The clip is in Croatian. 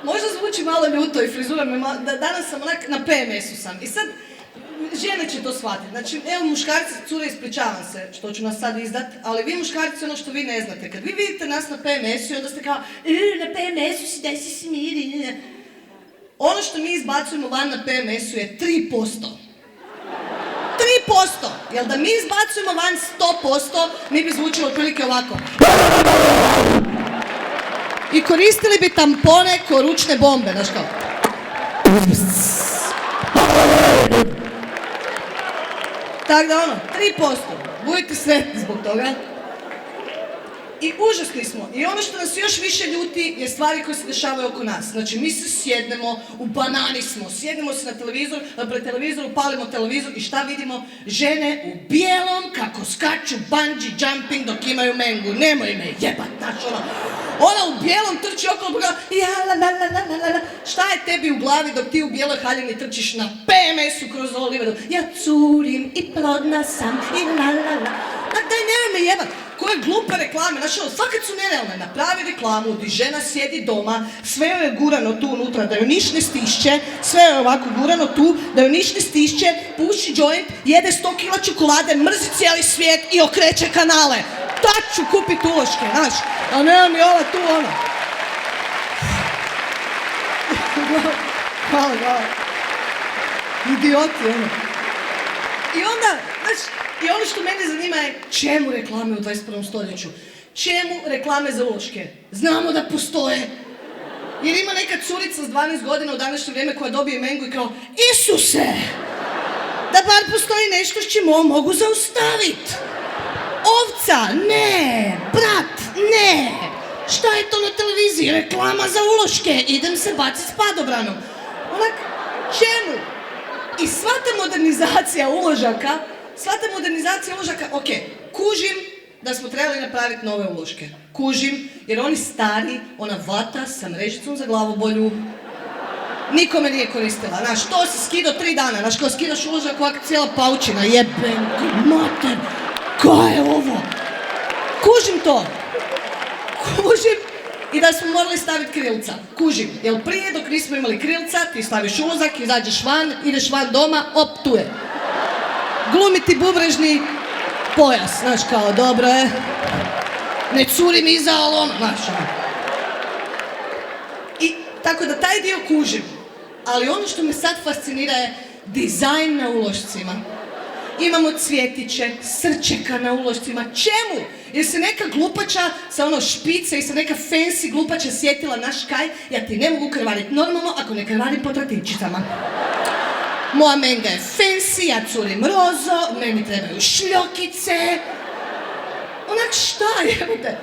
Možda zvuči malo ljuto i frizura me danas sam onak na PMS-u sam. I sad, žene će to shvatiti. Znači, evo muškarci, cure, ispričavam se što ću nas sad izdat, ali vi muškarci ono što vi ne znate. Kad vi vidite nas na PMS-u i onda ste kao na PMS-u si, daj si smiri. Ono što mi izbacujemo van na PMS-u je 3%. 3%! Jel da mi izbacujemo van 100%, mi bi zvučilo otprilike ovako. I koristili bi tampone ko ručne bombe, znaš kao. Tako da 3%. Budite sretni zbog toga. I užasni smo. I ono što nas još više ljuti je stvari koje se dešavaju oko nas. Znači, mi se sjednemo, u banani smo, sjednemo se pred televizoru, palimo televizor i šta vidimo? Žene u bijelom kako skaču bungee jumping dok imaju mengu. Nemoj me jebat, znači ona u bijelom trči okolo, šta je tebi u glavi dok ti u bijeloj haljini trčiš na PMS-u kroz Oliveru? Ja curim i plodna sam i la. Daj, nemoj me jebat. Koje glupe reklame, znači fakat su nerealne. Napravi reklamu gdje žena sjedi doma, sve joj je gurano tu unutra, da joj niš ne stišće, sve joj je ovako gurano tu, da joj niš ne stišće, puši joint, jede 100 kila čokolade, mrzi cijeli svijet i okreće kanale. Tad ću kupit uloške, znaš, a nema mi ova tu Hvala. Idioti, I onda, znaš, i ono što mene zanima je čemu reklame u 21. stoljeću? Čemu reklame za uloške? Znamo da postoje. Jer ima neka curica s 12 godina u današnje vrijeme koja dobije mengu i kao Isuse! Da bar postoji nešto s čim ovo mogu zaustaviti. Ovca, ne! Brat, ne! Šta je to na televiziji? Reklama za uloške! Idem se baciti s padobranom. Onak, čemu? I sva ta modernizacija uložaka, ok, kužim da smo trebali napraviti nove uloške. Kužim, jer oni stari, ona vata sa mrežicom za glavobolju, nikome nije koristila. Znaš, to si skidao 3 dana, znaš, kao skidaš uložak ovak cijela paučina, jebem ti mater, kaj je ovo? Kužim to. I da smo morali staviti krilca. Kužim, jer prije dok nismo imali krilca, ti staviš ulozak, izađeš van, ideš van doma, op, tu je. Glumiti bubrežni pojas, znaš kao, dobro je. Ne curi mi iza, ali znaš. I tako da taj dio kužim. Ali ono što me sad fascinira je dizajn na ulošcima. Imamo cvjetiće, srčeka na ulošcima. Čemu? Jer se neka glupača sa špice i sa neka fancy glupača sjetila, naš kaj, ja ti ne mogu krvariti normalno ako ne krvarim po tratinčicama. Moja menga je fancy, ja curim rozo, meni trebaju šljokice. Onak šta, jebate?